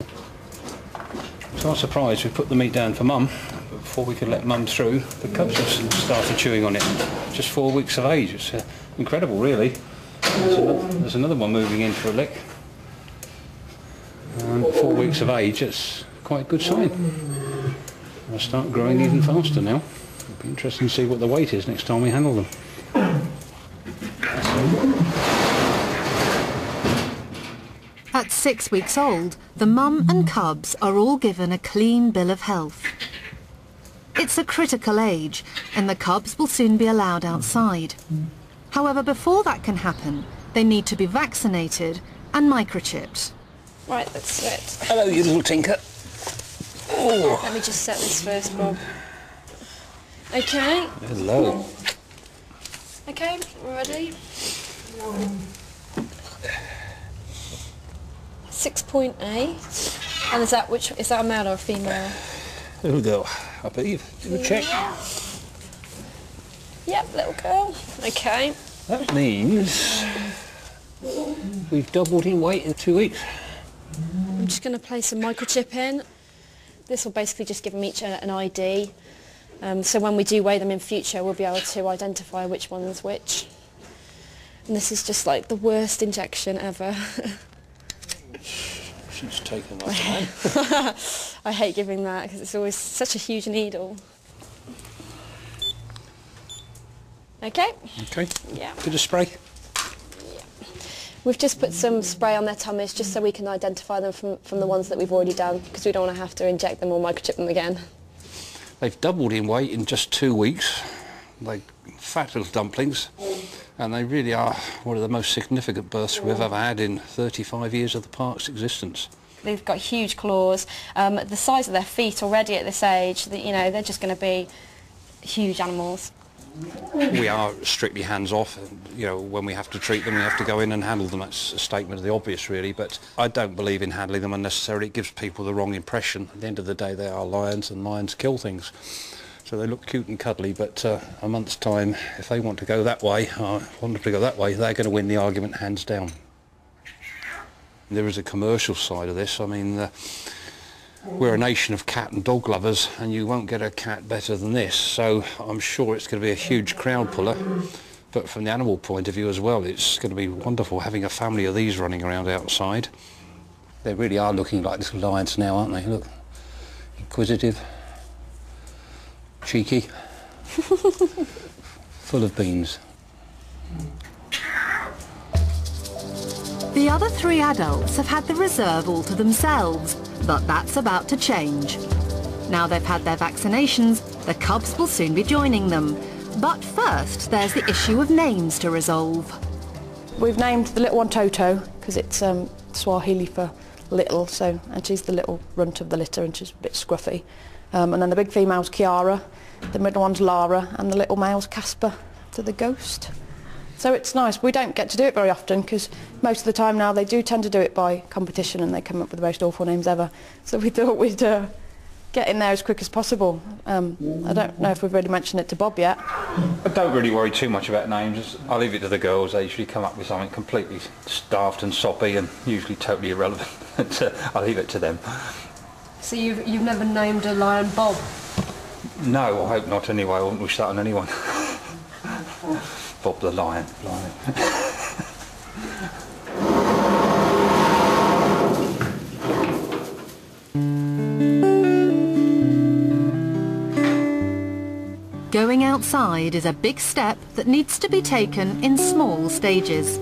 To our surprise, we put the meat down for Mum, but before we could let Mum through, the cubs have started chewing on it. Just 4 weeks of age. It's incredible, really. There's another one moving in for a lick. 4 weeks of age, it's quite a good sign. They'll start growing even faster now. It'll be interesting to see what the weight is next time we handle them. At 6 weeks old, the mum and cubs are all given a clean bill of health. It's a critical age, and the cubs will soon be allowed outside. However, before that can happen, they need to be vaccinated and microchipped. Right, let's sit. Hello, you little tinker. Oh. Let me just set this first, Bob. Okay. Hello. Okay, we're ready. 6.8. And is that a male or a female? There we go. I believe. Do a check. Yep, little girl. Okay. That means we've doubled in weight in 2 weeks. I'm just going to place a microchip in. This will basically just give them each an ID. So when we do weigh them in future, we'll be able to identify which one is which. And this is just like the worst injection ever. She's taken my time. I hate giving that because it's always such a huge needle. Okay. Okay. Yeah. Bit of spray. Yeah. We've just put some spray on their tummies just so we can identify them from the ones that we've already done, because we don't want to have to inject them or microchip them again. They've doubled in weight in just 2 weeks. They're fat little dumplings, and they really are one of the most significant births we've ever had in 35 years of the park's existence. They've got huge claws. The size of their feet already at this age, you know, they're just going to be huge animals. We are strictly hands-off. You know, when we have to treat them, we have to go in and handle them. That's a statement of the obvious, really, but I don't believe in handling them unnecessarily. It gives people the wrong impression. At the end of the day, they are lions, and lions kill things. So they look cute and cuddly, but a month's time, if they want to go that way, want them to go that way, they're going to win the argument hands down. There is a commercial side of this. I mean, we're a nation of cat and dog lovers, and you won't get a cat better than this, so I'm sure it's going to be a huge crowd puller. But from the animal point of view as well, it's going to be wonderful having a family of these running around outside. They really are looking like little lions now, aren't they? Look, inquisitive, cheeky, full of beans. The other 3 adults have had the reserve all to themselves, but that's about to change. Now they've had their vaccinations, the cubs will soon be joining them. But first, there's the issue of names to resolve. We've named the little one Toto, because it's Swahili for little, and she's the little runt of the litter, and she's a bit scruffy. And then the big female's Kiara, the middle one's Lara, and the little male's Casper, to the ghost. So it's nice. We don't get to do it very often, because most of the time now they do tend to do it by competition, and they come up with the most awful names ever. So we thought we'd get in there as quick as possible. I don't know if we've really mentioned it to Bob yet. I don't really worry too much about names. I leave it to the girls. They usually come up with something completely daft and soppy and usually totally irrelevant. I leave it to them. So you've never named a lion Bob? No, I hope not anyway. I wouldn't wish that on anyone. Bob the lion. Going outside is a big step that needs to be taken in small stages.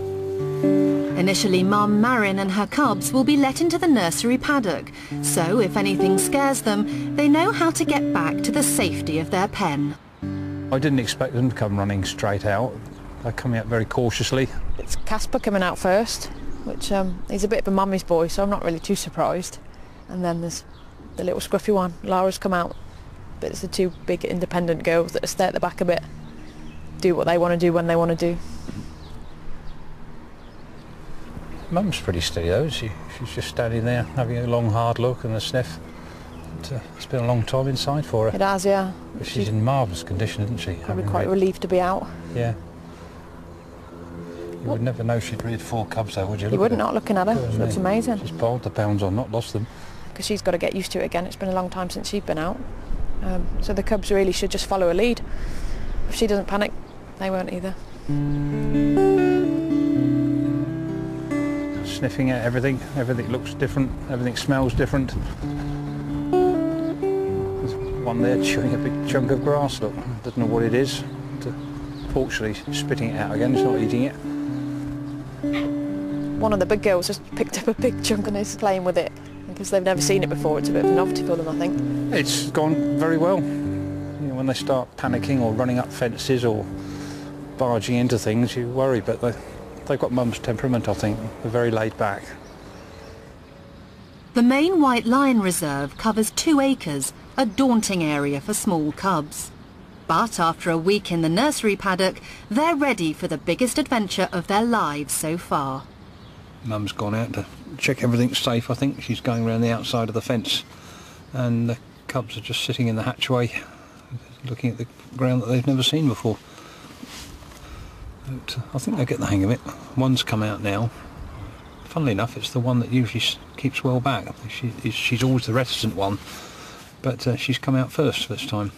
Initially, Mum Marin and her cubs will be let into the nursery paddock, so if anything scares them, they know how to get back to the safety of their pen. I didn't expect them to come running straight out. They're coming out very cautiously. It's Casper coming out first, which he's a bit of a mummy's boy, so I'm not really too surprised. And then there's the little scruffy one, Lara's come out. But it's the 2 big independent girls that stay at the back a bit, do what they want to do when they want to do. Mum's pretty steady though. She's just standing there having a long hard look and a sniff. It's been a long time inside for her. It has, yeah. But she's in marvellous condition, isn't she? Probably quite relieved to be out. Yeah. You would never know she'd reared 4 cubs though, would you? You would not, looking at her. She looks amazing. She's piled the pounds on, not lost them. Because she's got to get used to it again. It's been a long time since she's been out. So the cubs really should just follow her lead. If she doesn't panic, they won't either. Sniffing at everything. Everything looks different. Everything smells different. There's one there chewing a big chunk of grass. Look, doesn't know what it is. Fortunately, spitting it out again. It's not eating it. One of the big girls just picked up a big chunk and is playing with it. Because they've never seen it before. It's a bit of a novelty for them, I think. It's gone very well. You know, when they start panicking or running up fences or barging into things, you worry, but they've got mum's temperament, I think. They're very laid back. The main White Lion Reserve covers 2 acres, a daunting area for small cubs. But after a week in the nursery paddock, they're ready for the biggest adventure of their lives so far. Mum's gone out to check everything's safe, I think. She's going around the outside of the fence, and the cubs are just sitting in the hatchway, looking at the ground that they've never seen before. But I think they'll get the hang of it. One's come out now. Funnily enough, it's the one that usually keeps well back. She's always the reticent one, but she's come out first this time.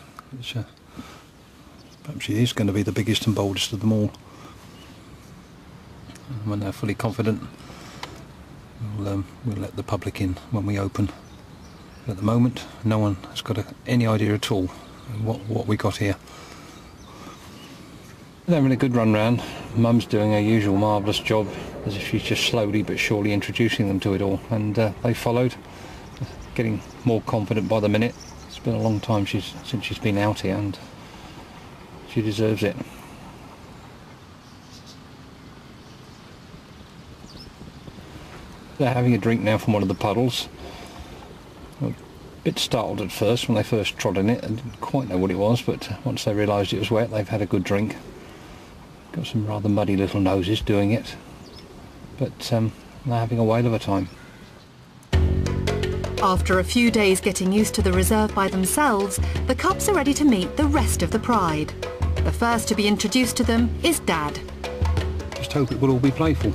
Perhaps she is going to be the biggest and boldest of them all. And when they're fully confident, we'll let the public in when we open. But at the moment, no one has got any idea at all what we got here. They're having a good run round. Mum's doing her usual marvellous job, as if she's just slowly but surely introducing them to it all, and they followed, getting more confident by the minute. It's been a long time since she's been out here, and she deserves it. They're having a drink now from one of the puddles. A bit startled at first when they first trod in it and didn't quite know what it was, but once they realised it was wet, they've had a good drink. Got some rather muddy little noses doing it, but they're having a whale of a time. After a few days getting used to the reserve by themselves, the cubs are ready to meet the rest of the pride. The first to be introduced to them is Dad. Just hope it will all be playful.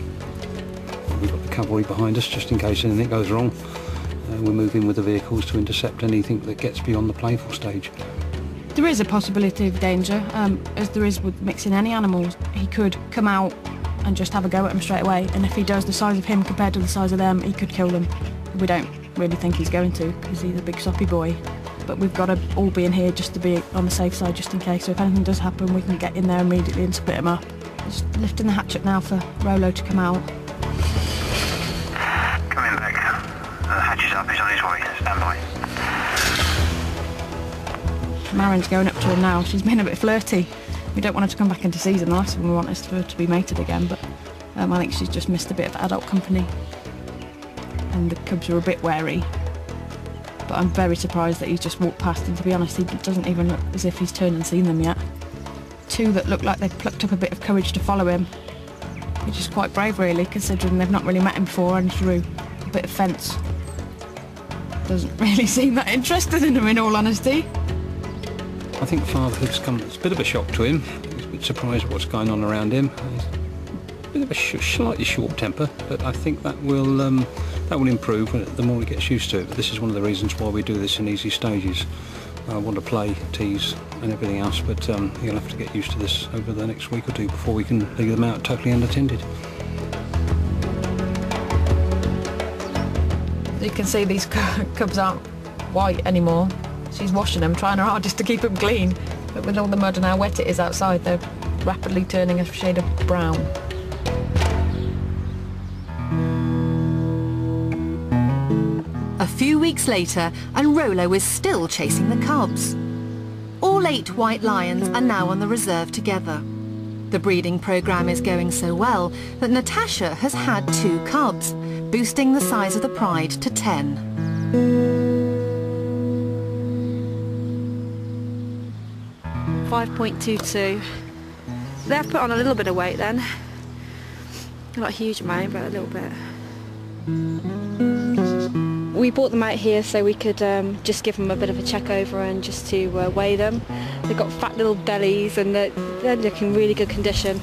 We've got the cavalry behind us just in case anything goes wrong. We're moving with the vehicles to intercept anything that gets beyond the playful stage. There is a possibility of danger, as there is with mixing any animals. He could come out and just have a go at them straight away, and if he does, the size of him compared to the size of them, he could kill them. We don't really think he's going to, because he's a big soppy boy. But we've got to all be in here just to be on the safe side, just in case. So if anything does happen, we can get in there immediately and split him up. Just lifting the hatch up now for Rolo to come out. Coming back. The hatch is up, he's on his way. Stand by. Marin's going up to her now. She's been a bit flirty. We don't want her to come back into season. The last thing we want is for her to be mated again, but I think she's just missed a bit of adult company. And the cubs are a bit wary. But I'm very surprised that he's just walked past, and to be honest, he doesn't even look as if he's turned and seen them yet. 2 that look like they've plucked up a bit of courage to follow him, which is quite brave really, considering they've not really met him before, and through a bit of fence. Doesn't really seem that interested in him, in all honesty. I think fatherhood's come, it's a bit of a shock to him. He's a bit surprised at what's going on around him. He's a bit of a slightly short temper, but I think that will improve the more he gets used to it. But this is one of the reasons why we do this in easy stages. I want to play, tease and everything else, but he'll have to get used to this over the next week or 2 before we can leave them out totally unattended. You can see these cubs aren't white anymore. She's washing them, trying her hardest to keep them clean. But with all the mud and how wet it is outside, they're rapidly turning a shade of brown. A few weeks later, and Rolo is still chasing the cubs. All 8 white lions are now on the reserve together. The breeding programme is going so well that Natasha has had 2 cubs, boosting the size of the pride to 10. .22. They've put on a little bit of weight then. Not a huge amount, but a little bit. We brought them out here so we could just give them a bit of a check over and just to weigh them. They've got fat little bellies and they're looking really good condition.